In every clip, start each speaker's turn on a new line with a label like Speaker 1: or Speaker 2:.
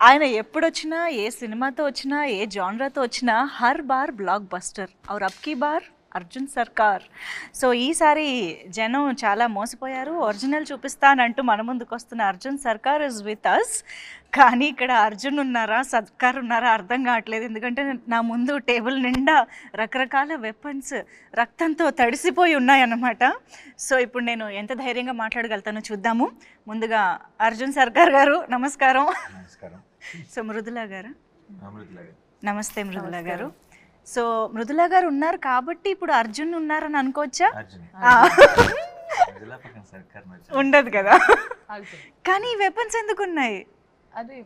Speaker 1: ఆయన ఎప్పుడొచ్చినా, ఏ సినిమాతో వచ్చినా, ఏ జానరాతో వచ్చినా హర్ బార్ బ్లాక్ బస్టర్. ఔర్ అబ్ కీ బార్ అర్జున్ సర్కార్. సో ఈసారి జనం చాలా మోసపోయారు. ఒరిజినల్ చూపిస్తానంటూ మన ముందుకు వస్తున్న అర్జున్ సర్కార్ ఇస్ విత్ అస్. కానీ ఇక్కడ అర్జున్ ఉన్నారా, సర్కార్ ఉన్నారా అర్థం కావట్లేదు. ఎందుకంటే నా ముందు టేబుల్ నిండా రకరకాల వెపన్స్ రక్తంతో తడిసిపోయి ఉన్నాయన్నమాట. సో ఇప్పుడు నేను ఎంత ధైర్యంగా మాట్లాడగలుగుతానో చూద్దాము. ముందుగా అర్జున్ సర్కార్ గారు నమస్కారం. సో మృదులా గారు నమస్తే. మృదులా గారు, సో మృదులా గారు ఉన్నారు కాబట్టి ఇప్పుడు అర్జున్ ఉన్నారని అనుకోవచ్చా? ఉండదు కదా. కానీ ఈ వెపన్స్ ఎందుకు ఉన్నాయి?
Speaker 2: అది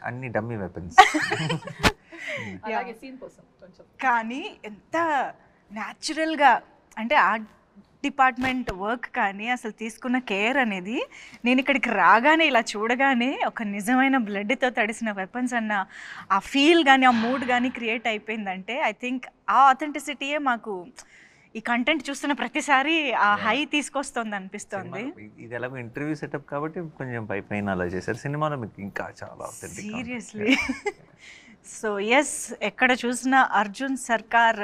Speaker 2: అన్ని డమ్మీ వెపన్స్.
Speaker 1: కానీ ఎంత న్యాచురల్గా అంటే ఆర్ట్ డిపార్ట్మెంట్ వర్క్ కానీ అసలు తీసుకున్న కేర్ అనేది, నేను ఇక్కడికి రాగానే ఇలా చూడగానే ఒక నిజమైన బ్లడ్తో తడిసిన వెపన్స్ అన్న ఆ ఫీల్ కానీ ఆ మూడ్ కానీ క్రియేట్ అయిపోయిందంటే ఐ థింక్ ఆ ఆథెంటిసిటీయే మాకు ఈ కంటెంట్ చూస్తున్న ప్రతిసారి ఆ హై తీసుకొస్తుంది అనిపిస్తుంది.
Speaker 2: ఇది ఎలాగో ఇంటర్వ్యూ సెటప్ కాబట్టి కొంచెం పైన అలా చేశారు. సినిమాలో మీకు ఇంకా చాలా
Speaker 1: సీరియస్లీ. సో ఎస్, ఎక్కడ చూసినా అర్జున్ సర్కార్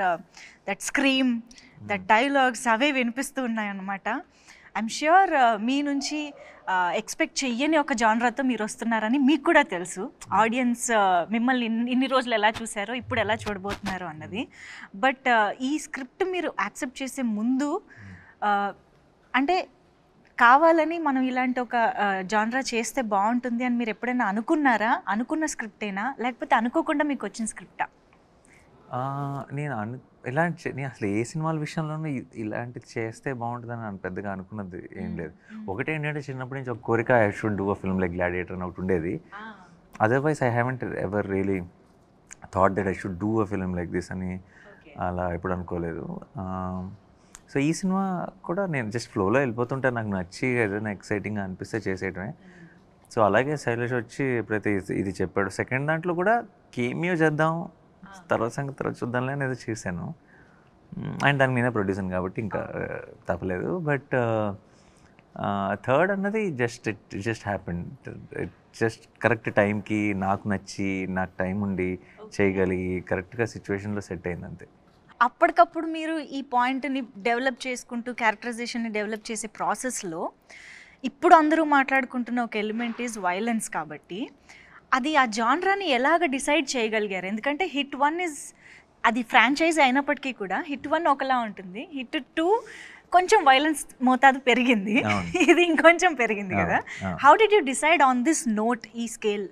Speaker 1: దట్ స్క్రీమ్, దట్ డైలాగ్స్ అవే వినిపిస్తూ ఉన్నాయి అన్నమాట. ఐఎమ్ ష్యూర్ మీ నుంచి ఎక్స్పెక్ట్ చెయ్యని ఒక జానరాతో మీరు వస్తున్నారని మీకు కూడా తెలుసు. ఆడియన్స్ మిమ్మల్ని ఇన్ని రోజులు ఎలా చూసారో ఇప్పుడు ఎలా చూడబోతున్నారో అన్నది. బట్ ఈ స్క్రిప్ట్ మీరు యాక్సెప్ట్ చేసే ముందు అంటే కావాలని మనం ఇలాంటి ఒక జానరా చేస్తే బాగుంటుంది అని మీరు ఎప్పుడైనా అనుకున్నారా? అనుకున్న స్క్రిప్టేనా లేకపోతే అనుకోకుండా మీకు వచ్చిన స్క్రిప్టా?
Speaker 2: నేను నేను అసలు ఏ సినిమాల విషయంలోనూ ఇలాంటిది చేస్తే బాగుంటుందని నేను పెద్దగా అనుకున్నది ఏం లేదు. ఒకటి ఏంటంటే చిన్నప్పటి నుంచి ఒక కోరిక, I should do a film like gladiator అని ఒకటి ఉండేది. Otherwise I haven't ever really thought that I should do a film like this అని అలా ఎప్పుడు అనుకోలేదు. సో ఈ సినిమా కూడా నేను జస్ట్ ఫ్లోలో వెళ్ళిపోతుంటే నాకు నచ్చి ఏదైనా ఎక్సైటింగ్గా అనిపిస్తే చేసేయటమే. సో అలాగే శైలేష్ వచ్చి ప్రతి ఇది చెప్పాడు. సెకండ్ దాంట్లో కూడా కేమియో చేద్దాం, తర్వాత సంగతి తర్వాత చూద్దాంలే అనేది చేశాను. అండ్ దానికి నేనే ప్రొడ్యూసర్ కాబట్టి ఇంకా తప్పలేదు. బట్ థర్డ్ అన్నది జస్ట్ హ్యాపెన్. జస్ట్ కరెక్ట్ టైంకి నాకు నచ్చి నాకు టైం ఉండి చేయగలిగి కరెక్ట్గా సిచ్యువేషన్లో సెట్ అయింది అంతే.
Speaker 1: అప్పటికప్పుడు మీరు ఈ పాయింట్ని డెవలప్ చేసుకుంటూ క్యారెక్టరైజేషన్ని డెవలప్ చేసే ప్రాసెస్లో ఇప్పుడు అందరూ మాట్లాడుకుంటున్న ఒక ఎలిమెంట్ ఈజ్ వైలెన్స్. కాబట్టి అది ఆ జానరాని ఎలాగ డిసైడ్ చేయగలిగారు? ఎందుకంటే హిట్ 1 ఇస్ అది ఫ్రాంచైజీ అయినప్పటికీ కూడా హిట్ 1 ఒకలా ఉంటుంది, హిట్ 2 కొంచెం వైలెన్స్ మోతాదు పెరిగింది, ఇది ఇంకొంచెం పెరిగింది కదా. How did you decide on this note, ఈ స్కేల్?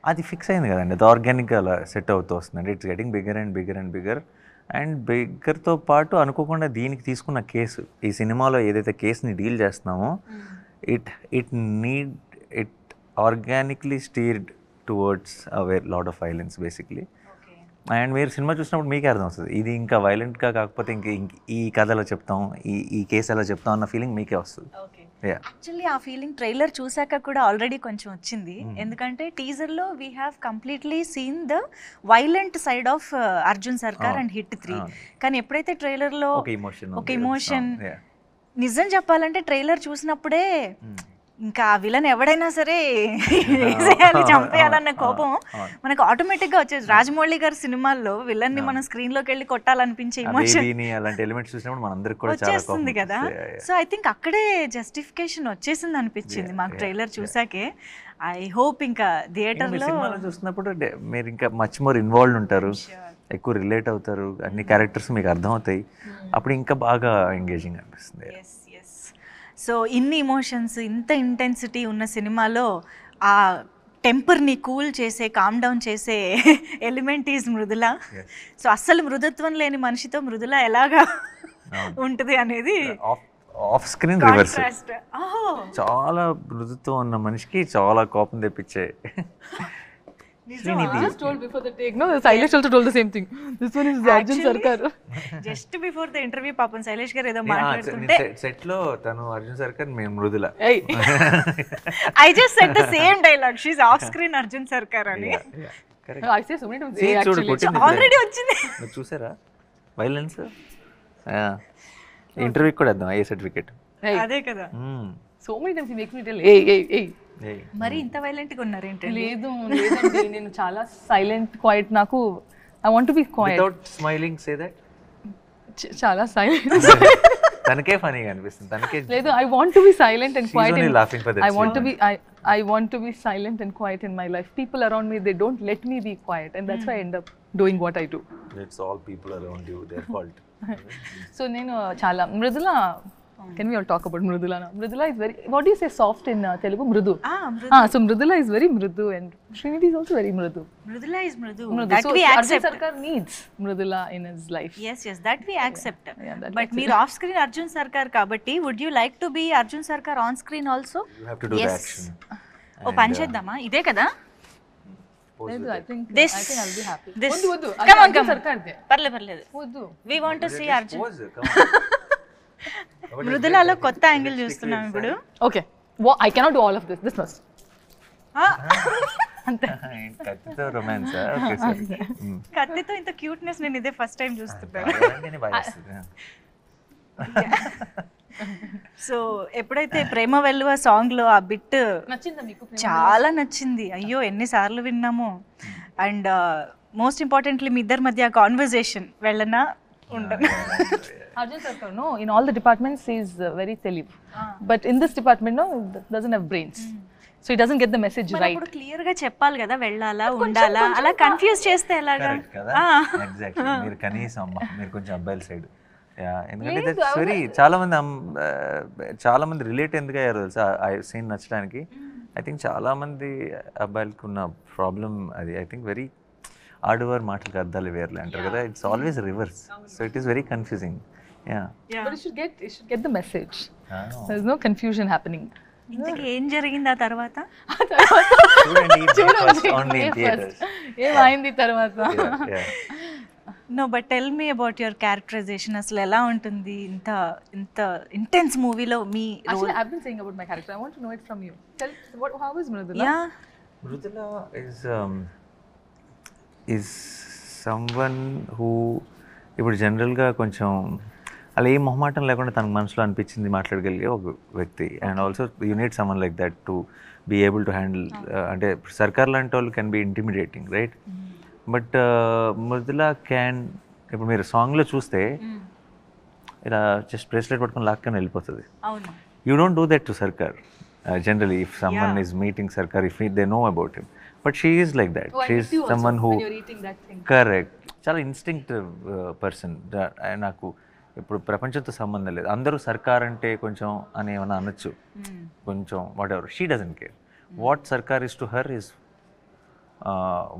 Speaker 2: అది ఫిక్స్ అయింది కదండి, అది ఆర్గానిక్గా అలా సెట్ అవుతూ వస్తుందండి. It's getting bigger and bigger and bigger. And బిగ్గర్తో పాటు అనుకోకుండా దీనికి తీసుకున్న కేసు, ఈ సినిమాలో ఏదైతే కేసుని డీల్ చేస్తున్నామో it organically steered towards lot of violence basically. And మీరు సినిమా చూసినప్పుడు మీకే అర్థం వస్తుంది ఇది ఇంకా వైలెంట్గా కాకపోతే ఈ కథ ఎలా చెప్తాం, ఈ కేసు ఎలా చెప్తాం అన్న ఫీలింగ్ మీకే వస్తుంది.
Speaker 1: యాక్చువల్లీ ఆ ఫీలింగ్ ట్రైలర్ చూసాక కూడా ఆల్రెడీ కొంచెం వచ్చింది. ఎందుకంటే టీజర్లో we have completely seen the violent side of Arjun Sarkar and hit 3. కానీ ఎప్పుడైతే ట్రైలర్లో ఒక ఇమోషన్, నిజం చెప్పాలంటే ట్రైలర్ చూసినప్పుడే ఇంకా ఆ విలన్ ఎవడైనా సరే వేసేయాలి, చంపేయాలన్న కోపం మనకు ఆటోమేటిక్గా వచ్చేది. రాజమౌళి గారి సినిమాల్లో విలన్ని మనం స్క్రీన్లోకి వెళ్ళి కొట్టాలనిపించే ఇమోషన్ వచ్చేస్తుంది కదా. సో ఐ థింక్ అక్కడే జస్టిఫికేషన్ వచ్చేసింది అనిపించింది మాకు ట్రైలర్ చూసాకే. ఐ హోప్ ఇంకా థియేటర్లో
Speaker 2: చూసినప్పుడు మీరు ఇంకా మచ్ మోర్ ఇన్వాల్వ్ ఉంటారు, ఎక్కువ రిలేట్ అవుతారు, అన్ని క్యారెక్టర్స్ మీకు అర్థమవుతాయి, అప్పుడు ఇంకా బాగా ఎంగేజింగ్ అనిపిస్తుంది.
Speaker 1: సో ఇన్ని ఇమోషన్స్, ఇంత ఇంటెన్సిటీ ఉన్న సినిమాలో ఆ టెంపర్ని కూల్ చేసే, కామ్ డౌన్ చేసే ఎలిమెంట్ ఈజ్ మృదుల. సో అస్సలు మృదుత్వం లేని మనిషితో మృదుల ఎలాగా ఉంటుంది అనేది
Speaker 2: ఆఫ్ స్క్రీన్ రివర్స్. చాలా మృదుత్వం ఉన్న మనిషికి చాలా కోపం తెప్పించే.
Speaker 3: Just told before the take, no, Sailesh also told the same thing. This one is Arjun Sarkar.
Speaker 1: Just before the interview, పాపం శైలేష్ గారు ఏదో మాట్లాడుతుంటే
Speaker 2: సెట్ లో తను అర్జున్ సర్కార్, మేము Mrudula.
Speaker 1: I just said the same dialogue. She's off screen Arjun Sarkar అని.
Speaker 3: I say so many times. Actually,
Speaker 1: already వచ్చింది.
Speaker 2: చూసారా వైలెన్స్? ఇంటర్వ్యూ కూడా ఇద్దాం, ఏ సర్టిఫికేట్.
Speaker 1: అదే కదా.
Speaker 3: So many times he makes me tell, hey.
Speaker 1: మరి ఇంత వైలెంట్గా ఉన్నారేంటి?
Speaker 3: లేదు లేదండి, నేను చాలా సైలెంట్ క్వైట్. నాకు I want to be quiet.
Speaker 2: Without smiling say that.
Speaker 3: చాలా సైలెంట్.
Speaker 2: తనకే ఫనీగా అనిపిస్తుంది, తనకే.
Speaker 3: లేదు, I want to be silent and quiet.
Speaker 2: I
Speaker 3: want to be silent and quiet in my life. People around me, they don't let me be quiet, and that's why I end up doing what I do.
Speaker 2: It's all people around you, their fault.
Speaker 3: So నేను చాలా Mrudula. Can we all talk about Mridula now? Mridula is very, what do you say, soft in Telugu? Mridu. So Mridula is very mridu and Srinidhi is also very mridu.
Speaker 1: Mridula is mridu.
Speaker 3: Mridu.
Speaker 1: That
Speaker 3: So
Speaker 1: we
Speaker 3: Arjun
Speaker 1: accept.
Speaker 3: Sarkar needs Mridula in his life.
Speaker 1: Yes, that we accept.
Speaker 3: that
Speaker 1: But మీరు off screen Arjun Sarkar కాబట్టి would you like to be Arjun Sarkar on screen also?
Speaker 2: You have to do the
Speaker 1: Yes.
Speaker 2: action.
Speaker 1: ఓ పని చేద్దామా? ఇదే కదా?
Speaker 3: లేదు, I think
Speaker 1: This.
Speaker 3: I'll be happy.
Speaker 1: This.
Speaker 3: వద్దు
Speaker 1: Come on,
Speaker 3: Arjun
Speaker 1: come on.
Speaker 3: Sarkar they.
Speaker 1: పర్లేదు.
Speaker 3: వద్దు.
Speaker 1: We want to see Arjun.
Speaker 2: Pose, come on.
Speaker 1: మృదులలో కొత్త యాంగిల్ చూస్తున్నాం ఇప్పుడు.
Speaker 3: Okay. Well, I cannot do all of this. This must. అంతే.
Speaker 2: కత్తితో romance. Okay సరే.
Speaker 1: కత్తితో ఇంత క్యూట్నెస్ నేను ఇదే ఫస్ట్ టైం చూస్తున్నాను. సో ఎప్పుడైతే ప్రేమ వెల్లువ సాంగ్ లో ఆ బిట్
Speaker 3: నచ్చిందా మీకు?
Speaker 1: చాలా నచ్చింది. అయ్యో ఎన్నిసార్లు విన్నాము. అండ్ మోస్ట్ ఇంపార్టెంట్లీ మీ ఇద్దరి మధ్య కాన్వర్జేషన్ వెళ్ళనా ఉండను.
Speaker 3: Arjun Sarkar, no, in all the departments he is very telib. But in this department, no, doesn't have brains. So he doesn't get the message right.
Speaker 1: ఇప్పుడు క్లియర్ గా చెప్పాలి కదా, వెళ్ళాలా ఉండాలా, అలా కన్ఫ్యూజ్ చేస్తే ఎలాగా?
Speaker 2: ఎగ్జాక్ట్లీ. మీరు కనీసం అమ్మ మీరు కొంచెం అబ్బాయిల సైడ్. ఎందుకంటే దట్స్ వెరీ చాలా మంది రిలేట్ ఎందుకు అయ్యారు తెలుసా ఆ సీన్ నచ్చడానికి. ఐ థింక్ చాలా మంది అబ్బాయిలకు ఉన్న ప్రాబ్లం అది. ఐ థింక్ వెరీ ఆడవారు మాటలకు అర్థాలు వేర్లే అంటారు కదా. It's always reverse. So it is very confusing.
Speaker 3: But you should get the message. There's no confusion happening.
Speaker 1: ఇంతకీ ఏం జరిగింది ఆ తర్వాత?
Speaker 3: ఏమైంది తర్వాత?
Speaker 1: No but tell me about your characterization. అసలు ఎలా ఉంటుంది ఇంత ఇంటెన్స్ మూవీలో మీ?
Speaker 3: Actually, I've been saying about my character. I want to know it from you. How is Mridula?
Speaker 1: Yeah.
Speaker 2: Mridula is someone who ఇప్పుడు జనరల్గా కొంచెం అలా ఏ మొహమాటం లేకుండా తన మనసులో అనిపించింది మాట్లాడగలిగే ఒక వ్యక్తి. And also you need someone like that to be able to handle. అంటే సర్కార్ లాంటి వాళ్ళు can be intimidating, right? But Mridula can. ఇప్పుడు మీరు సాంగ్లో చూస్తే ఇలా జస్ట్ బ్రేస్లెట్ పట్టుకొని లాక్కొని వెళ్ళిపోతుంది. You don't do that to Sarkar generally. If someone is meeting Sarkar, if they know about him. But she is like that. She is someone who correct, చాలా instinctive person. నాకు ఇప్పుడు ప్రపంచంతో సంబంధం లేదు, అందరూ సర్కార్ అంటే కొంచెం అని ఏమైనా అనొచ్చు, కొంచెం whatever. She doesn't care. What Sarkar is to her is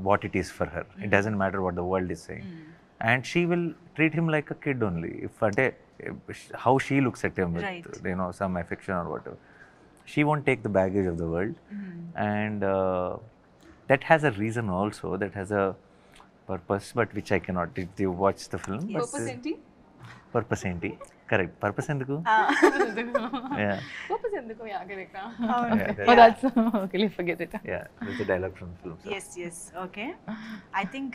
Speaker 2: what it is for her. It doesn't matter what the world is saying. And she will treat him like a kid only. If అంటే how she looks at him with some affection or whatever. She won't take the baggage of the world. And that has a reason also, that has a purpose, but which I cannot. Did you watch the film?
Speaker 3: Purpose enti?
Speaker 2: Purpose enti? Correct. Purpose enduku? Yeah.
Speaker 3: Purpose enduku? Yeah, correct.
Speaker 2: Yeah,
Speaker 3: Oh, that's okay. Let's forget it.
Speaker 2: Yeah, that's a dialogue from the film. So.
Speaker 1: Yes. Okay. I think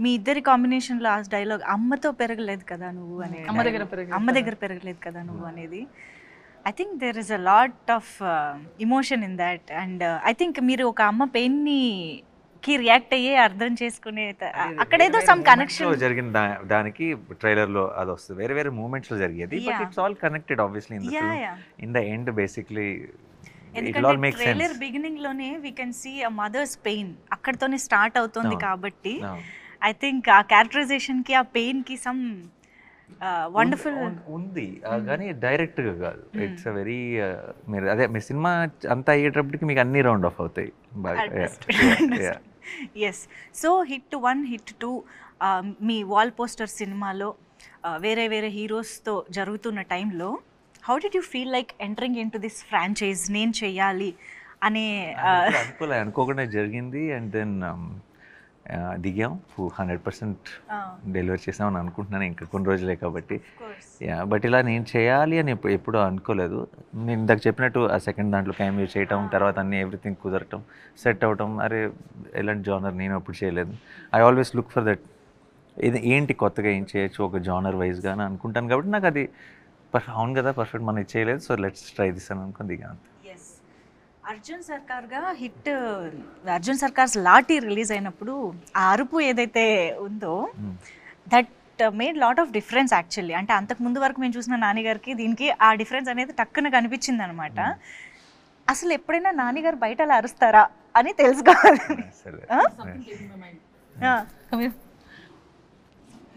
Speaker 1: మీ ఇద్దరి combination లో ఆ dialogue, అమ్మతో పెరగలేదు కదా నువ్వు అనేది, అమ్మ దగ్గర పెరగలేదు కదా నువ్వు అనేది. I think there is a lot of emotion in that. And I think మీరు ఒక అమ్మ పెయిన్కి రియాక్ట్ అయ్యే అర్థం చేసుకునే అక్కడేదో సమ్ కనెక్షన్
Speaker 2: జరిగిన దానికి ట్రైలర్లో అది వస్తుంది. వేరే వేరే మూమెంట్స్లో జరిగేది, but it's all connected obviously in the film. In the end basically
Speaker 1: ఎందుకంటే ట్రైలర్ బిగినింగ్ లోనే we can see a mother's pain అక్కడతోనే స్టార్ట్ అవుతుంది. కాబట్టి ఐ థింక్ ఆ క్యారెక్టరైజేషన్ కి, ఆ పెయిన్ కి సమ్ వండర్ఫుల్
Speaker 2: ఉంది, కానీ డైరెక్ట్గా కాదు. ఇట్స్ అ వెరీ మీరు అదే మీ సినిమా అంతా అయ్యేటప్పటికి మీకు అన్ని రౌండ్ ఆఫ్ అవుతాయి బాగా.
Speaker 1: ఎస్. సో హిట్ 1, హిట్ 2 మీ వాల్ పోస్టర్ సినిమాలో వేరే వేరే హీరోస్తో జరుగుతున్న టైంలో how did you feel like entering in to this franchise? నేను చెయ్యాలి అనే
Speaker 2: అనుకోకుండా జరిగింది. అండ్ దెన్ దిగాం, 100% డెలివరీ చేసామని అనుకుంటున్నాను. ఇంకా కొన్ని రోజులే కాబట్టి. బట్ ఇలా నేను చేయాలి అని ఎప్పుడూ అనుకోలేదు. నేను ఇందాక చెప్పినట్టు ఆ సెకండ్ దాంట్లో క్యామియో చేయటం, తర్వాత అన్నీ ఎవ్రీథింగ్ కుదరటం, సెట్ అవటం, అరే ఎలాంటి జానర్ నేను అప్పుడు చేయలేదు. I always look for that, ఇది ఏంటి కొత్తగా ఏం చేయొచ్చు ఒక జానర్ వైజ్గా అని అనుకుంటాను. కాబట్టి నాకు అది అవును కదా పర్ఫెక్ట్ మనం ఇది చేయలేదు, సో లెట్స్ ట్రై దిస్ అని అనుకుని దిగాను.
Speaker 1: అర్జున్ సర్కార్గా హిట్ అర్జున్ సర్కార్స్ లాఠీ రిలీజ్ అయినప్పుడు ఆ అరుపు ఏదైతే ఉందో that made lot of difference actually. అంటే అంతకు ముందు వరకు మేము చూసిన నాని గారికి దీనికి ఆ డిఫరెన్స్ అనేది టక్కున కనిపించింది అనమాట. అసలు ఎప్పుడైనా నాని గారు బయట అలా అరుస్తారా అని తెలుసుకోవాలి.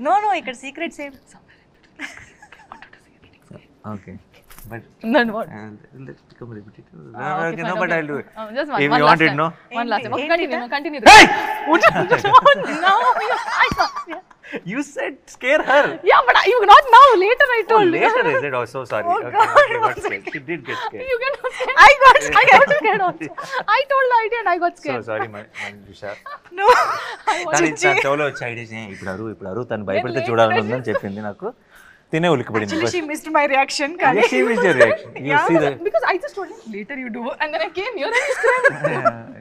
Speaker 1: నో నో ఇక్కడ సీక్రెట్స్ ఏం.
Speaker 2: Okay. But
Speaker 3: Then what?
Speaker 2: let's become repetitive.
Speaker 3: Okay,
Speaker 2: Okay,
Speaker 3: fine,
Speaker 2: no, but
Speaker 3: okay.
Speaker 2: I'll do it.
Speaker 3: Just
Speaker 2: If
Speaker 3: one
Speaker 2: you
Speaker 3: last
Speaker 2: want it,
Speaker 3: time.
Speaker 2: no?
Speaker 3: One last time. Okay,
Speaker 1: Hey!
Speaker 3: continue.
Speaker 2: Hey!
Speaker 3: No, I can't.
Speaker 2: You said scare her.
Speaker 3: Yeah, but you not now. Later I
Speaker 2: Oh,
Speaker 3: told.
Speaker 2: later is it? Oh, so sorry.
Speaker 1: Oh,
Speaker 2: Okay,
Speaker 1: God,
Speaker 2: okay, got scared. She did get scared.
Speaker 3: You get scared. I got scared also. I told the idea and I got
Speaker 2: So
Speaker 3: scared.
Speaker 2: sorry, my Vishal.
Speaker 1: No
Speaker 2: తన చెవులో వచ్చి idea ఇప్పుడు అరువు తను భయపడితే చూడాలని ఉందని చెప్పింది నాకు. తినే ఉలికిపడింది.
Speaker 1: Actually she missed my reaction కానీ
Speaker 2: Yes, she missed your reaction. You see the
Speaker 3: Because I just told him later you do, and then I came here and you screamed.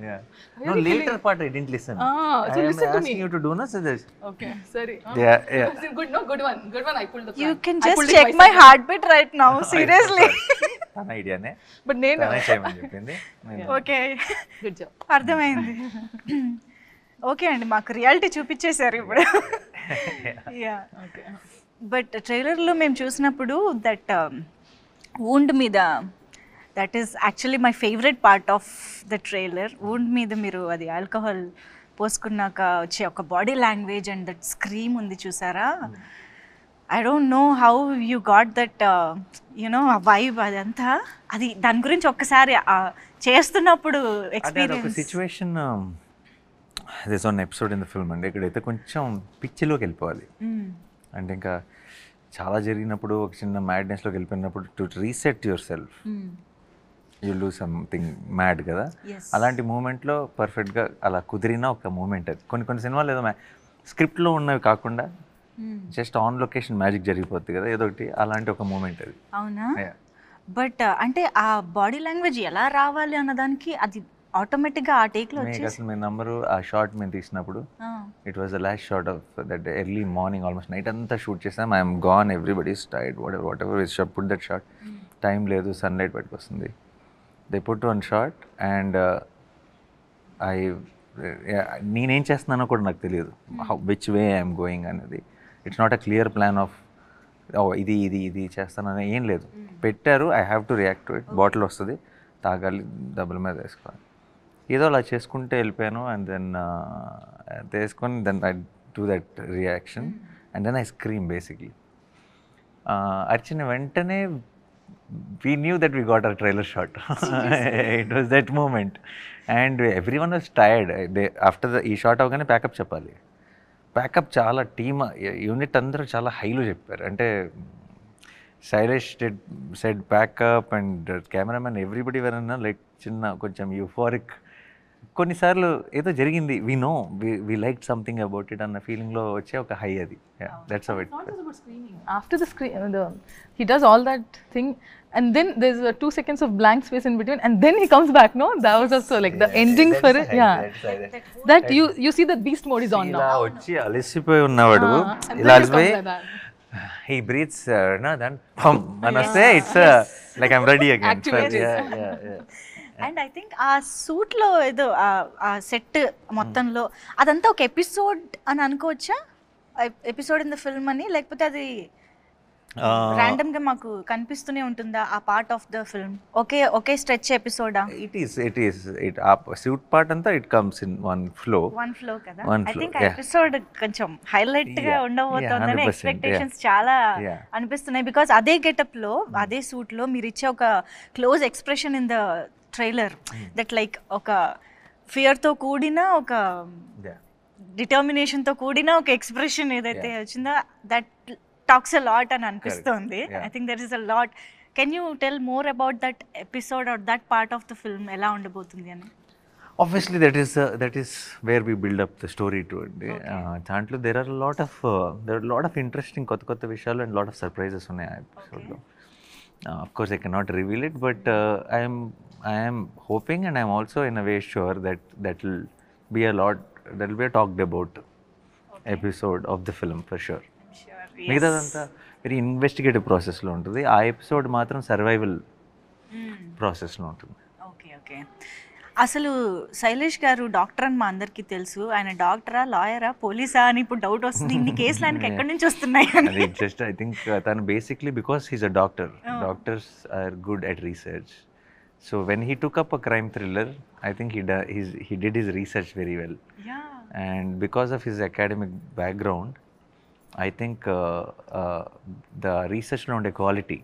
Speaker 2: yeah. No, later part I didn't listen.
Speaker 3: So
Speaker 2: I am
Speaker 3: listen to
Speaker 2: asking
Speaker 3: me.
Speaker 2: you to do no, so this.
Speaker 3: Okay, sorry.
Speaker 2: Yeah.
Speaker 3: Good, no, good one. I pulled the.
Speaker 1: You
Speaker 3: plan.
Speaker 1: Can
Speaker 3: I
Speaker 1: just
Speaker 3: pulled it
Speaker 1: check my
Speaker 3: myself.
Speaker 1: Heart beat right now seriously.
Speaker 2: తన ఐడియానే
Speaker 3: But నేను.
Speaker 2: తనే చేయమని చెప్పింది.
Speaker 1: Okay
Speaker 3: Good job.
Speaker 1: అర్థమైంది. Okay అండి, మాకు reality చూపించేశారు ఇప్పుడు. Yeah
Speaker 3: Okay.
Speaker 1: బట్ ట్రైలర్లో మేము చూసినప్పుడు దట్ వూండ్ మీద that is actually my favourite part of the trailer. Wound మీద మీరు అది ఆల్కహాల్ పోసుకున్నాక వచ్చే ఒక body language and that scream ఉంది చూసారా. I don't know how you got that you know ఆ వైబ్ అదంతా. అది దాని గురించి ఒక్కసారి చేస్తున్నప్పుడు
Speaker 2: అదే ఒక
Speaker 1: experience.
Speaker 2: Situation this one episode in the film అండి. ఇక్కడైతే కొంచెం పిచ్చిలోకి వెళ్ళిపోవాలి. అంటే ఇంకా చాలా జరిగినప్పుడు ఒక చిన్న మ్యాడ్నెస్లోకి వెళ్ళిపోయినప్పుడు to reset your self you do something mad కదా. అలాంటి మూమెంట్లో పర్ఫెక్ట్గా అలా కుదిరిన ఒక మూమెంట్ అది. కొన్ని సినిమాలు ఏదో స్క్రిప్ట్లో ఉన్నవి కాకుండా జస్ట్ ఆన్ లొకేషన్ మ్యాజిక్ జరిగిపోతుంది కదా ఏదో ఒకటి, అలాంటి ఒక మూమెంట్ అది.
Speaker 1: అవునా? బట్ అంటే ఆ బాడీ లాంగ్వేజ్ ఎలా రావాలి అన్నదానికి అది ఆటోమేటిక్గా ఆ టేక్లో వచ్చేసి
Speaker 2: అసలు మీ నంబరు ఆ షార్ట్ మేము తీసినప్పుడు it was the last short of that early morning almost night అంతా షూట్ చేసాం. I'm gone, everybody is tired, what ever is shot put that short. Time లేదు, సన్లైట్ బయటకు వస్తుంది. They put one short and నేనేం చేస్తున్నానో కూడా నాకు తెలియదు, విచ్ వే ఐఎమ్ గోయింగ్ అనేది. It's not a clear plan of ఇది చేస్తానని ఏం లేదు. పెట్టారు, I have to react to it. Bottle వస్తుంది, తాగాలి, డబ్బుల మీద వేసుకోవాలి, ఏదో అలా చేసుకుంటే వెళ్ళిపోయాను. అండ్ దెన్ వేసుకొని then I do that reaction and then I scream basically. అర్చిన వెంటనే we knew that we got our trailer shot. It was that moment and everyone was tired. After the ఈ షాట్ అవగానే pack up చెప్పాలి. Pack up చాలా team unit అందరూ చాలా హైలో చెప్పారు. అంటే Shailesh said pack up and cameraman everybody వరన్నా లైక్ చిన్న కొంచెం యూఫోరిక్. కొన్నిసార్లు ఏదో జరిగింది, we know we like something about it అన్న ఫీలింగ్లో వచ్చే ఒక హై అది. That's how it.
Speaker 3: After the screen, he does all that thing, and then there's 2 seconds of blank space in between, and then he comes back. No, that was also like the ending for it. Yeah, that you see that beast mode is on now.
Speaker 2: ఇలా వచ్చి అలసిపోయి ఉన్నవాడు
Speaker 3: And
Speaker 2: ఇలా
Speaker 3: then he comes
Speaker 2: అలసిపోయి
Speaker 3: like that.
Speaker 2: he breathes then pum manase it's like I'm ready again.
Speaker 3: Activated.
Speaker 2: Yeah.
Speaker 1: And I think ఆ సూట్లో ఏదో ఆ set మొత్తంలో అదంతా ఒక ఎపిసోడ్ అని అనుకోవచ్చా? ఎపిసోడ్ ఇన్ ద ఫిల్మ్ అని, లేకపోతే అది ర్యాండమ్గా మాకు కనిపిస్తూనే ఉంటుందా ఆ పార్ట్ ఆఫ్ ద ఫిల్మ్? ఒకే స్ట్రెచ్ ఎపిసోడా?
Speaker 2: it is ఆ సూట్ పార్ట్ అంతా it comes in one flow
Speaker 1: కదా.
Speaker 2: One
Speaker 1: ఐ
Speaker 2: flow,
Speaker 1: థింక్ ఆ ఎపిసోడ్ కొంచెం హైలైట్ గా
Speaker 2: Yeah.
Speaker 1: ఉండబోతోందని
Speaker 2: 100%,
Speaker 1: ఎక్స్పెక్టేషన్స్ చాలా
Speaker 2: Yeah.
Speaker 1: అనిపిస్తున్నాయి. బికాస్ అదే గెటప్ లో అదే సూట్ లో మీరు ఇచ్చే ఒక close expression in the trailer that like ఒక ఫియర్ తో కూడిన ఒక డిటర్మినేషన్ తో కూడిన ఒక ఎక్స్ప్రెషన్ ఏదైతే వచ్చిందో దట్ టాక్స్ అ లాట్ అని అనిపిస్తుంది. I think there is a lot. Can you tell more about that episode or that part of the film ఎలా ఉండబోతుంది అని?
Speaker 2: obviously that is where we build up the story to it. దాంట్లో there are a lot of interesting కొత్త విషయాలు and lot of surprises ఉన్నాయి ఆ ఎపిసోడ్లో. Of course I cannot reveal it, but I am hoping and I am also in a way sure that will be a talked about episode of the film for sure. మిగతాదంతా very investigative ప్రాసెస్లో ఉంటుంది. ఆ episode మాత్రం survival ప్రాసెస్లో ఉంటుంది.
Speaker 1: Okay okay. అసలు శైలేష్ గారు doctor అని మా అందరికీ తెలుసు. ఆయన డాక్టరా, లాయరా, పోలీసా అని ఇప్పుడు డౌట్ వస్తుంది. ఇన్ని కేసులు ఆయనకి ఎక్కడి నుంచి వస్తున్నాయి అని.
Speaker 2: అది జస్ట్ ఐ థింక్ తను basically because he's a doctor. Doctors are good at research. So when he took up a crime thriller, I think he did his research very well.
Speaker 1: Yeah.
Speaker 2: And because of his academic background, I think the research around quality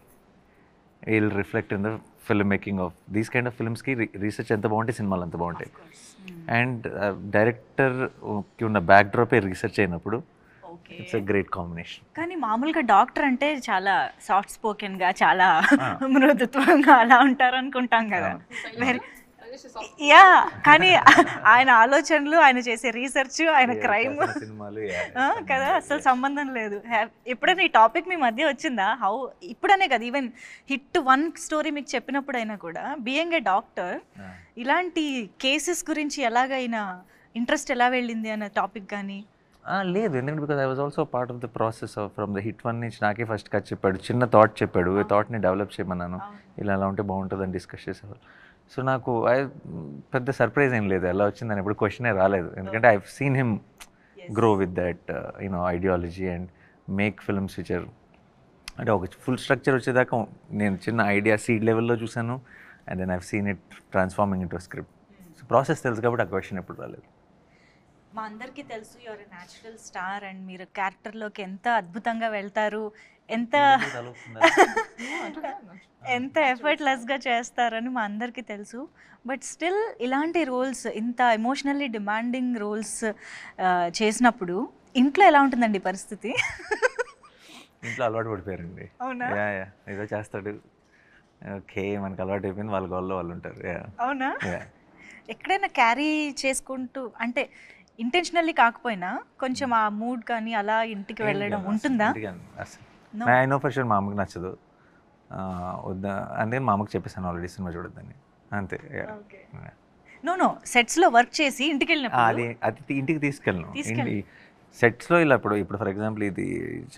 Speaker 2: will reflect in the filmmaking of these kind of films ki research anta bagunte cinemalu anta baguntayi. And director ki unna backdrop e research ayinappudu it's a great combination.
Speaker 1: కానీ మామూలుగా doctor అంటే చాలా soft స్పోకెన్గా, చాలా మృదుత్వంగా అలా ఉంటారు అనుకుంటాం కదా. Very yeah, కానీ ఆయన ఆలోచనలు, ఆయన చేసే రీసెర్చ్, ఆయన క్రైమ్
Speaker 2: సినిమాలు
Speaker 1: కదా అసలు సంబంధం లేదు. ఎప్పుడైనా ఈ టాపిక్ మీ మధ్య వచ్చిందా? హౌ ఇప్పుడనే కదా, ఈవెన్ హిట్ 1 స్టోరీ మీకు చెప్పినప్పుడైనా కూడా బీయింగ్ ఏ డాక్టర్ ఇలాంటి కేసెస్ గురించి ఎలాగైనా ఇంట్రెస్ట్ ఎలా వెళ్ళింది అన్న టాపిక్ కానీ?
Speaker 2: లేదు, ఎందుకంటే because I was also part of the process from the hit 1 నుంచి నాకే ఫస్ట్ కథ చెప్పాడు, చిన్న థాట్ చెప్పాడు, ఈ థాట్ని డెవలప్ చేయమన్నాను, ఇలా ఎలా ఉంటే బాగుంటుందని డిస్కస్ చేసేవాళ్ళు. సో నాకు పెద్ద సర్ప్రైజ్ ఏం లేదు ఎలా వచ్చిందని, ఎప్పుడు క్వశ్చనే రాలేదు, ఎందుకంటే I seen him grow with that ideology and make films which are అంటే ఒక ఫుల్ స్ట్రక్చర్ వచ్చేదాకా నేను చిన్న ఐడియా సీడ్ లెవెల్లో చూసాను, and then I seen it transforming into script. So process తెలుసు కాబట్టి ఆ క్వశ్చన్ ఎప్పుడు రాలేదు.
Speaker 1: మా అందరికీ తెలుసు your a natural star and మీరు క్యారెక్టర్లోకి ఎంత అద్భుతంగా వెళ్తారు, ఎంత ఎఫర్ట్లెస్గా చేస్తారని మా అందరికీ తెలుసు. బట్ స్టిల్ ఇలాంటి రోల్స్, ఇంత ఎమోషనల్లీ డిమాండింగ్ రోల్స్ చేసినప్పుడు ఇంట్లో ఎలా ఉంటుందండి పరిస్థితి?
Speaker 2: ఇంట్లో అలవాటు పడిపోయారండి.
Speaker 1: అవునా?
Speaker 2: ఏదో చేస్తాడు, ఓకే మనకు అలవాటు అయిపోయింది, వాళ్ళ గోల్లో వాళ్ళు ఉంటారు.
Speaker 1: అవునా? ఎక్కడైనా క్యారీ చేసుకుంటూ, అంటే ఇంటెన్షనల్లీ కాకపోయినా కొంచెం ఆ మూడ్ కానీ అలా ఇంటికి వెళ్ళడం ఉంటుందా?
Speaker 2: ఐ నో ఫర్ షూర్ మా అమ్మకి నచ్చదు, వద్దా అంటే మా అమ్మకి చెప్పేసాను ఆల్రెడీ సినిమా చూడొద్దని, అంతే.
Speaker 1: నో సెట్స్లో వర్క్ చేసి ఇంటికి వెళ్ళినప్పుడు
Speaker 2: అది ఇంటికి తీసుకెళ్ళను. సెట్స్లో ఇలా ఇప్పుడు ఫర్ ఎగ్జాంపుల్ ఇది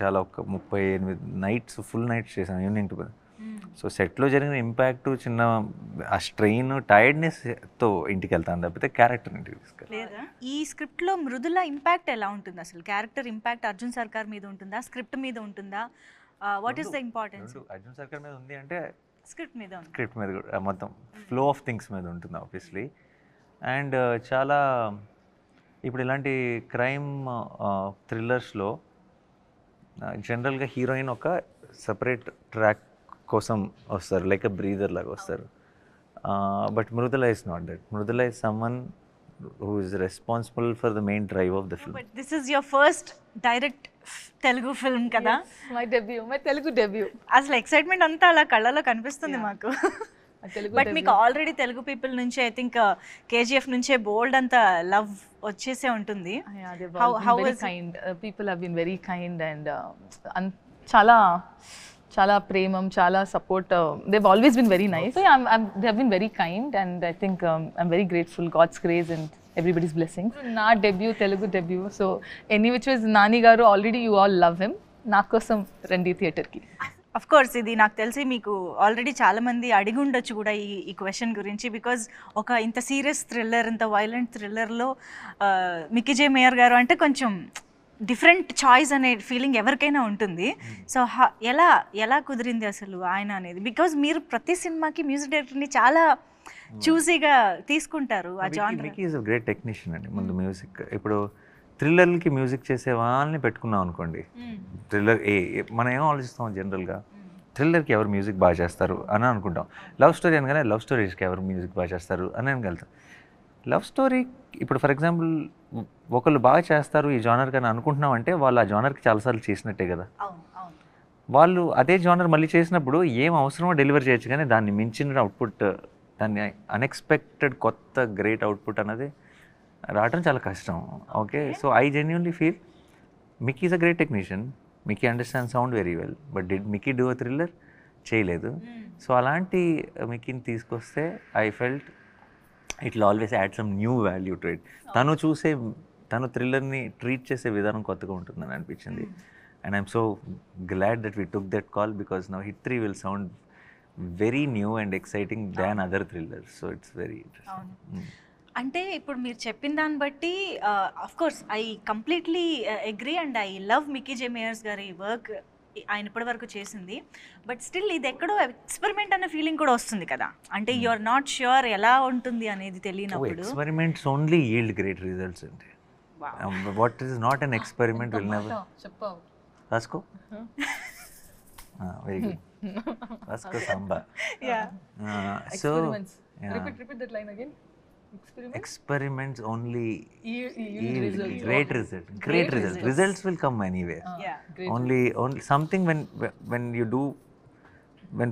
Speaker 2: చాలా ఒక 38 నైట్స్ ఫుల్ నైట్స్ చేశాను ఈవినింగ్ టు. సో సెట్లో జరిగిన ఇంపాక్ట్, చిన్న ఆ స్ట్రెయిన్, టైర్డ్నెస్తో ఇంటికి వెళ్తాను తప్పితే క్యారెక్టర్ ఇంటికి తీసుకెళ్ళి.
Speaker 1: ఈ స్క్రిప్ట్లో మృదుల ఇంపాక్ట్ ఎలా ఉంటుంది అసలు? క్యారెక్టర్ ఇంపాక్ట్ అర్జున్ సర్కార్ మీద ఉంటుందా, స్క్రిప్ట్ మీద ఉంటుందా? What is the importance?
Speaker 2: Arjun సర్కార్ మీద ఉంది అంటే
Speaker 1: స్క్రిప్ట్ మీద
Speaker 2: కూడా మొత్తం ఫ్లో ఆఫ్ థింగ్స్ మీద ఉంటుంది ఆబ్వియస్లీ. అండ్ చాలా ఇప్పుడు ఇలాంటి క్రైమ్ థ్రిల్లర్స్లో జనరల్గా హీరోయిన్ ఒక సపరేట్ ట్రాక్ కోసం వస్తారు, లైక్ అ బ్రీదర్ లాగా వస్తారు. But Mridula is not that. Mridula is someone who is responsible for the main drive of the film.
Speaker 1: But this is your first direct Telugu film కదా?
Speaker 3: My Telugu debut.
Speaker 1: అసలు excitement అంతా అలా కళ్ళలో కనిపిస్తుంది మాకు. బట్ మీకు ఆల్రెడీ తెలుగు పీపుల్ నుంచి ఐ థింక్ KGF నుంచే బోల్డ్ అంత లవ్ వచ్చేసే ఉంటుంది.
Speaker 3: People have been very kind and చాలా చాలా ప్రేమం, చాలా support. they've always been very nice. So yeah, they have been very kind and I think I'm very grateful. God's grace and everybody's blessings. నా debut, Telugu debut. So any which was Nani garu, already you all love him. నా కోసం రండి థియేటర్కి.
Speaker 1: Of course ఇది నాకు తెలిసి మీకు already చాలామంది అడిగి ఉండొచ్చు కూడా ఈ క్వశ్చన్ గురించి. బికాజ్ ఒక ఇంత సీరియస్ థ్రిల్లర్, ఇంత వైలెంట్ థ్రిల్లర్లో మిక్కీ జే మేయర్ గారు అంటే కొంచెం డిఫరెంట్ చాయిస్ అనే ఫీలింగ్ ఎవరికైనా ఉంటుంది. సో ఎలా కుదిరింది అసలు ఆయన అనేది? బికాజ్ మీరు ప్రతి సినిమాకి మ్యూజిక్ డైరెక్టర్ని చాలా చూసీగా తీసుకుంటారు. ఆ genre
Speaker 2: Mickey is a great technician అండి. ముందు మ్యూజిక్, ఇప్పుడు థ్రిల్లర్కి మ్యూజిక్ చేసే వాళ్ళని పెట్టుకున్నాం అనుకోండి, థ్రిల్లర్ మనం ఏం ఆలోచిస్తాం జనరల్గా, థ్రిల్లర్కి ఎవరు మ్యూజిక్ బాగా చేస్తారు అని అనుకుంటాం. లవ్ స్టోరీ అనగానే లవ్ స్టోరీస్కి ఎవరు మ్యూజిక్ బాగా చేస్తారు అని అనగలుగుతాం. లవ్ స్టోరీ ఇప్పుడు ఫర్ ఎగ్జాంపుల్ ఒకళ్ళు బాగా చేస్తారు ఈ జానర్ కానీ అనుకుంటున్నాం అంటే వాళ్ళు ఆ జానర్కి చాలాసార్లు చేసినట్టే కదా. వాళ్ళు అదే జానర్ మళ్ళీ చేసినప్పుడు ఏం అవసరమో డెలివర్ చేయొచ్చు, కానీ దాన్ని మించిన అవుట్పుట్, దాన్ని అన్ఎక్స్పెక్టెడ్ కొత్త గ్రేట్ అవుట్పుట్ అనేది రావడం చాలా కష్టం. Okay, so I genuinely feel Mickey is a great technician. Mickey understand sound very well, but did Mickey do a thriller? చేయలేదు. సో అలాంటి మిక్కీని తీసుకొస్తే I felt it will always add some new value to it. తను థ్రిల్లర్ని treat చేసే విధానం కొత్తగా ఉంటుందని అనిపించింది. And I'm so glad that we took that call because now hit 3 will sound very new and exciting than other thrillers. So it's very interesting.
Speaker 1: అంటే ఇప్పుడు మీరు చెప్పిన దాన్ని బట్టి of course I completely agree and I love Mickey J Meyers గారి work, ఆయన ఇప్పటి వరకు చేసింది. బట్ స్టిల్ ఇది ఎక్కడో ఎక్స్పెరిమెంట్ అనే ఫీలింగ్ కూడా వస్తుంది కదా, అంటే యు ఆర్ నాట్ ష్యూర్ ఎలా ఉంటుంది అనేది తెలియనప్పుడు.
Speaker 2: Experiments only yield great results అండి. What is not an experiment will never.
Speaker 3: చెప్పావు
Speaker 2: రాసుకో. Very good. రాసుకో Samba. So
Speaker 3: repeat that line again.
Speaker 2: experiments only
Speaker 3: yield
Speaker 2: great results. Results will come anywhere. Only something when you do, when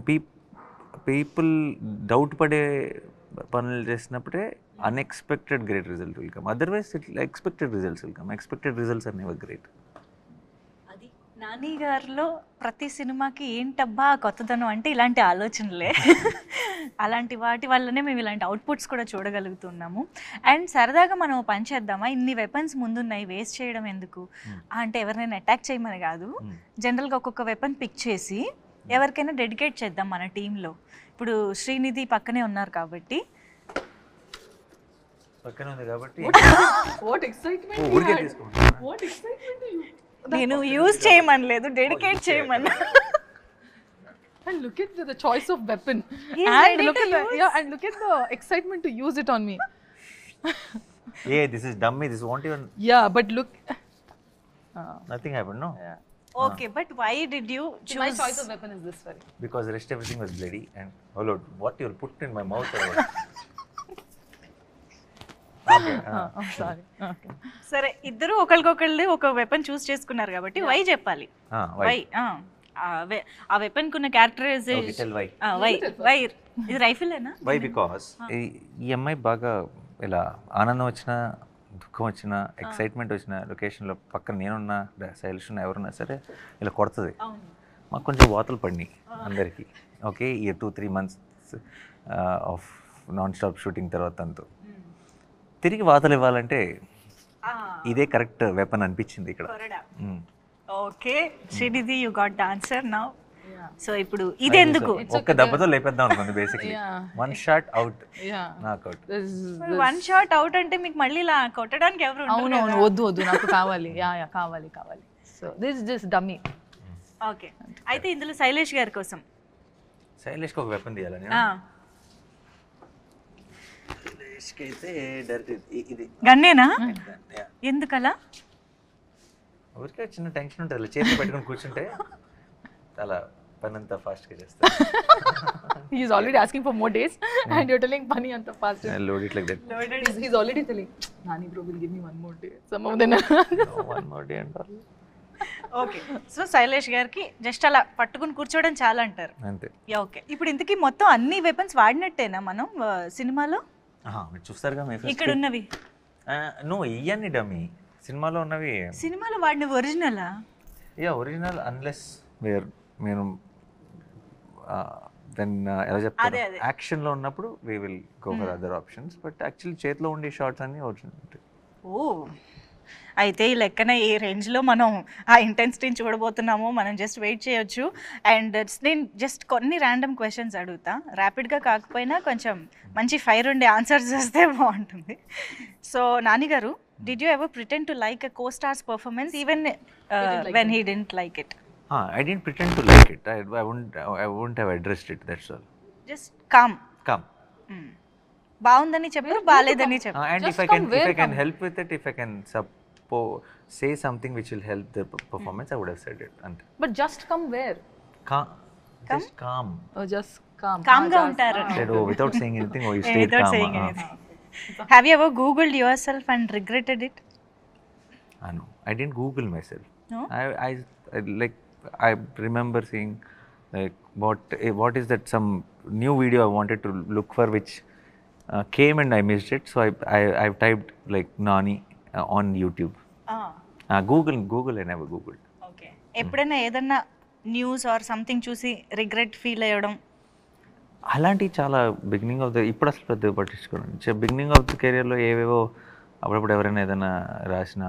Speaker 2: people doubt పడే పనులు చేసినప్పుడే unexpected great result will come. Otherwise expected results will come. Expected results are never great.
Speaker 1: అది నాని గారిలో ప్రతి సినిమాకి ఏంటబ్బా కొత్తదనం అంటే ఇలాంటి ఆలోచనలే. అలాంటి వాటి వల్లనే మేము ఇలాంటి అవుట్పుట్స్ కూడా చూడగలుగుతున్నాము. అండ్ సరదాగా మనం పని చేద్దామా, ఇన్ని వెపన్స్ ముందున్నాయి వేస్ట్ చేయడం ఎందుకు అంటే ఎవరినైనా అటాక్ చేయమని కాదు, జనరల్గా ఒక్కొక్క వెపన్ పిక్ చేసి ఎవరికైనా డెడికేట్ చేద్దాం మన టీంలో. ఇప్పుడు శ్రీనిధి పక్కనే ఉన్నారు కాబట్టి
Speaker 2: పక్కన ఉంది కాబట్టి
Speaker 3: what excitement you
Speaker 2: ఊరికే
Speaker 3: had.
Speaker 2: తీసుకుంటాను.
Speaker 3: What excitement you.
Speaker 1: నేను యూజ్ చేయమనలేదు, డెడికేట్ చేయమన్నా.
Speaker 3: And look at the choice of weapon.
Speaker 1: He's
Speaker 3: And
Speaker 1: ready
Speaker 3: look
Speaker 1: to
Speaker 3: at the
Speaker 1: use.
Speaker 3: yeah, and look at the excitement to use it on me.
Speaker 2: Yeah, this is dummy. This won't even.
Speaker 3: Yeah, but look.
Speaker 2: Nothing happened, no?
Speaker 3: Yeah.
Speaker 1: Okay, but why did you
Speaker 3: So my
Speaker 1: choose?
Speaker 3: choice of weapon is this very.
Speaker 2: Because the rest everything was bloody and oh Lord, what you'll put in my mouth or what? Okay.
Speaker 3: I'm sorry. Okay.
Speaker 1: సరే, ఇద్దరు ఒకరికొకళ్ళు ఒక weapon చూస్ చేసుకున్నారు కాబట్టి why చెప్పాలి.
Speaker 2: Why?
Speaker 1: Why ఆ weapon కున్న characterization.
Speaker 2: Okay, tell why.
Speaker 1: Why ఇది రైఫిలేనా?
Speaker 2: Why? Because ఈ అమ్మాయి బాగా ఇలా ఆనందం వచ్చినా దుఃఖం వచ్చినా ఎక్సైట్మెంట్ వచ్చిన లొకేషన్లో పక్కన నేనున్నా శైలిష్ ఉన్నా ఎవరున్నా సరే ఇలా కొడుతుంది. మాకు కొంచెం వాతలు పడినాయి అందరికీ. ఓకే, ఈ 2-3 months of non stop shooting తర్వాత అంతా తిరిగి వాతలు ఇవ్వాలంటే ఇదే కరెక్ట్ వెపన్ అనిపించింది ఇక్కడ.
Speaker 1: Okay Srinidhi, you got the answer now. So ఇప్పుడు ఇది ఎందుకు?
Speaker 2: ఒక్క దెబ్బతో లేపేద్దాం అనుకుంది basically. One shot out,
Speaker 3: Yeah.
Speaker 2: నాక్ అవుట్.
Speaker 1: వన్ షాట్ అవుట్ అంటే మీకు మళ్ళీ ఇలా కొట్టడానికి ఎవరు ఉండరు
Speaker 3: అవును
Speaker 1: కదా?
Speaker 3: వద్దు నాకు కావాలి. యా కావాలి. So this just dummy.
Speaker 1: Okay, అయితే ఇందులో శైలేష్ గారి కోసం
Speaker 2: శైలేష్కి ఒక వెపన్ తీయాలని. శైలేష్కి అయితే డైరెక్ట్ ఇది
Speaker 1: గన్నేనా? ఎందుకలా?
Speaker 2: ఊరికే చిన్న టెన్షన్ ఉంటుంది, అలా చేతి పెట్టుకుని కూర్చుంటే అలా పని అంతా ఫాస్ట్గా చేస్తాను.
Speaker 3: He is already asking for more days and you're telling Pani anta fast.
Speaker 2: Load it like that.
Speaker 3: He's already telling, Nani bro will give me one more day. Some of them.
Speaker 2: No, one more day అంటారు.
Speaker 1: Okay, so Shailesh గారికి just అలా పట్టుకుని కూర్చోవడం చాలా అంటారు.
Speaker 2: అంతే.
Speaker 1: Okay, ఇప్పుడు ఇంతకీ మొత్తం అన్ని వెపన్స్ వాడినట్టేనా మనం సినిమాలో?
Speaker 2: మీరు చూస్తారుగా మీ
Speaker 1: ఇక్కడ ఉన్నవి
Speaker 2: నో ఇవన్నీ డమ్మీ. సినిమాలో ఉన్నవి
Speaker 1: సినిమాలో వాడినవి ఒరిజినలా?
Speaker 2: ఒరిజినల్ అన్లెస్ మీరు దెన్ ఎలా చెప్తారు, యాక్షన్లో ఉన్నప్పుడు we will go for other options. But actually చేతిలో ఉండే షార్ట్స్ అన్నీ ఒరిజినల్.
Speaker 1: ఓ, అయితే ఈ లెక్కన ఏ రేంజ్లో మనం ఆ ఇంటెన్సిటీని చూడబోతున్నామో మనం జస్ట్ వెయిట్ చేయొచ్చు. అండ్ నేను జస్ట్ కొన్ని ర్యాండమ్ క్వశ్చన్స్ అడుగుతా, ర్యాపిడ్గా కాకపోయినా కొంచెం మంచి ఫైర్ ఉండే ఆన్సర్స్ వస్తే బాగుంటుంది. So Nani garu, did you ever pretend to like a co-star's performance even when he didn't like it?
Speaker 2: I didn't pretend to like it. I wouldn't have addressed it. That's all.
Speaker 1: Just com.
Speaker 2: Come.
Speaker 1: బాగుందని చెప్పారు, బాలేదని చెప్పారు.
Speaker 2: And if I can help with it, if I can say something which will help the performance, I would have said it. And
Speaker 3: But just come where?
Speaker 2: just calm.
Speaker 3: Oh, just calm.
Speaker 1: కామ్గా ఉంటారు.
Speaker 2: Said, without saying anything, you stayed
Speaker 1: Without
Speaker 2: calm.
Speaker 1: saying anything. Have you ever Googled yourself and regretted it?
Speaker 2: No, I didn't Google myself.
Speaker 1: No?
Speaker 2: I remember seeing like what is that some new video I wanted to look for which came and I missed it. So I've typed like Nani on YouTube. Google I never Googled.
Speaker 1: Okay, ఎప్పుడైనా ఏదన్నా news or something చూసి regret feel అయ్యడం?
Speaker 2: అలాంటివి చాలా beginning of the, ఇప్పుడు అసలు పెద్దగా పట్టించుకోండి. Beginning of the కెరియర్లో ఏవేవో అప్పుడప్పుడు ఎవరైనా ఏదైనా రాసిన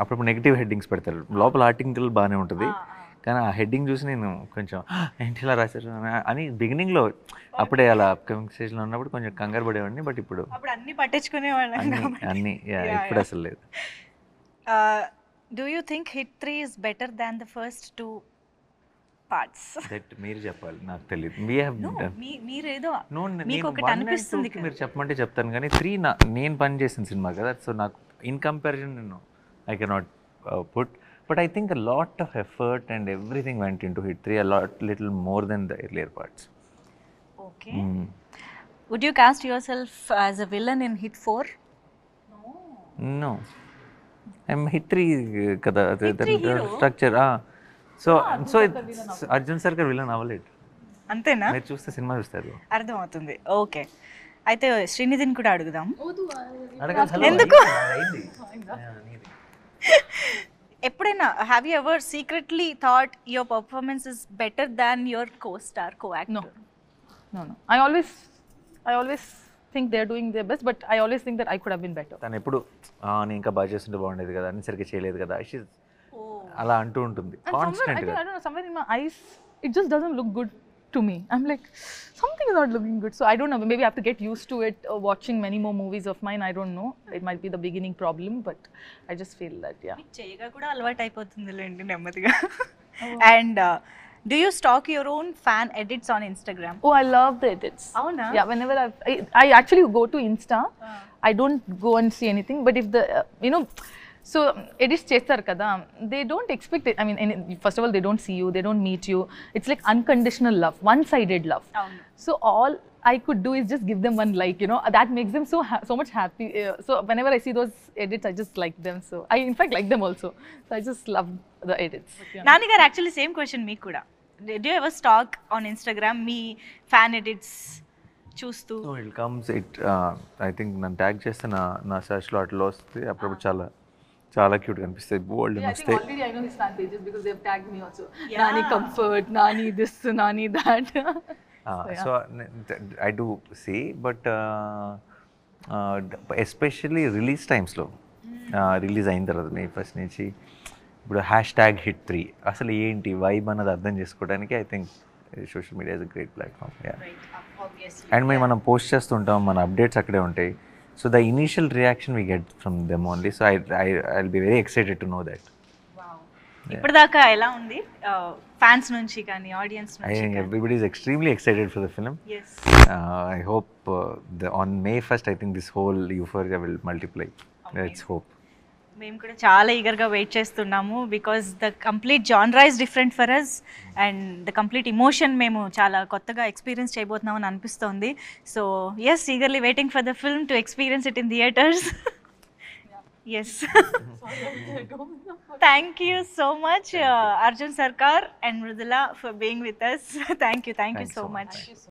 Speaker 2: అప్పుడప్పుడు నెగిటివ్ హెడ్డింగ్స్ పెడతారు. లోపల ఆర్టికల్ బాగానే ఉంటుంది కానీ ఆ హెడ్డింగ్ చూసి నేను కొంచెం ఏంటి ఇలా రాశారు అని బిగినింగ్లో అప్పుడే అలా అప్కమింగ్ స్టేజ్లో ఉన్నప్పుడు కొంచెం కంగారు పడేవాడిని. బట్ ఇప్పుడు
Speaker 1: అప్పుడు అన్ని పట్టించుకునేవాళ్ళం
Speaker 2: అన్నీ ఇప్పుడు అసలు లేదు.
Speaker 1: Do you think hit 3 is better than the first 2 parts?
Speaker 2: That మీరు చెప్పాలి, నాకు తెలియదు. వీ హ్యావ్
Speaker 1: మీరేదో
Speaker 2: నో,
Speaker 1: మీకు ఒకటి అనిపిస్తుంది
Speaker 2: మీరు చెప్పమంటే చెప్తాను, కానీ 3 నేను పని చేసిన సినిమా కదా. సో నాకు ఇన్ కంపారిజన్ నేను I cannot put, but I think a lot of effort and everything went into Hit 3, a little more then the earlier parts.
Speaker 1: Okay. Would you cast yourself as a villain in Hit 4?
Speaker 2: No, I'm Hit 3 కదా structure. So Arjun సర్కార్ villain అవ్వలేదు.
Speaker 1: అంతేనా?
Speaker 2: మీరు చూస్తే cinema చూస్తారు,
Speaker 1: అర్థమవుతుంది. Okay, అయితే శ్రీనిధిని కూడా అడుగుదాం.
Speaker 2: ఎందుకు
Speaker 1: ఎప్పుడైనా have you ever secretly thought your performance is better than your co-star, co-actor?
Speaker 3: No. I always think they're doing their best, but I always think that I could have been better.
Speaker 2: తను ఎప్పుడు నేను ఇంకా బాగా చేస్తుంటే బాగుండేది కదా, అని సరిగ్గా చేయలేదు కదా, అలా అంటూ ఉంటుంది కాన్స్టెంట్ గా.
Speaker 3: I don't know, somewhere in my eyes it just doesn't look good to me. I'm like, something is not looking good. So I don't know, maybe I have to get used to it, watching many more movies of mine. I don't know, it might be the beginning problem, but I just feel that
Speaker 1: చేయగా కూడా అలవాటు అయిపోతుందిలేండి నెమ్మదిగా. And do you stalk your own fan edits on Instagram?
Speaker 3: Oh, I love the edits.
Speaker 1: Avuna?
Speaker 3: Yeah, whenever I actually go to Insta, I don't go and see anything, but if the so edits chestar kada, they don't expect it. I mean, first of all, they don't see you, they don't meet you. It's like unconditional love, one-sided love. So all I could do is just give them one like, that makes them so much happy. So whenever I see those edits, I just like them. So I in fact like them also. So I just love the edits.
Speaker 1: Nani garu, actually same question meeku kuda. Do you ever stalk on Instagram me fan edits చూస్తూ?
Speaker 2: So it comes I think నన్ను tag చేస్తే నా సర్చ్లో అట్లా వస్తుంది. అప్పుడప్పుడు చాలా cute కనిపిస్తాయి, బోల్డ్ వస్తాయి.
Speaker 3: Already I know his fan pages because they have tagged me also. Nani comfort, Nani this, Nani that.
Speaker 2: So I do see, but especially release టైమ్స్లో, రిలీజ్ అయిన తర్వాత మే ఫస్ట్ నుంచి ఇప్పుడు #hit3 అసలు ఏంటి వైబ్ అన్నది అర్థం చేసుకోవడానికి I think social media is a great platform. And మనం పోస్ట్ చేస్తుంటాం, మన అప్డేట్స్ అక్కడే ఉంటాయి. So the initial reaction we get from them only. So I'll be very excited to know that.
Speaker 1: ఇప్పటిదాకా ఎలా ఉంది ఫ్యాన్స్ నుంచి కానీ ఆడియన్స్ నుంచి?
Speaker 2: I think everybody is extremely excited for the film.
Speaker 1: Yes.
Speaker 2: I hope on May 1st, I think this whole euphoria will multiply. Let's hope.
Speaker 1: మేము కూడా చాలా ఈగర్గా వెయిట్ చేస్తున్నాము, because the complete genre is different for us and the complete emotion మేము చాలా కొత్తగా experience చేయబోతున్నామని అనిపిస్తోంది. So yes, eagerly waiting for the film to experience it in theatres. Yes, thank you so much Arjun Sarkar and Mridula for being with us. Thank you so much.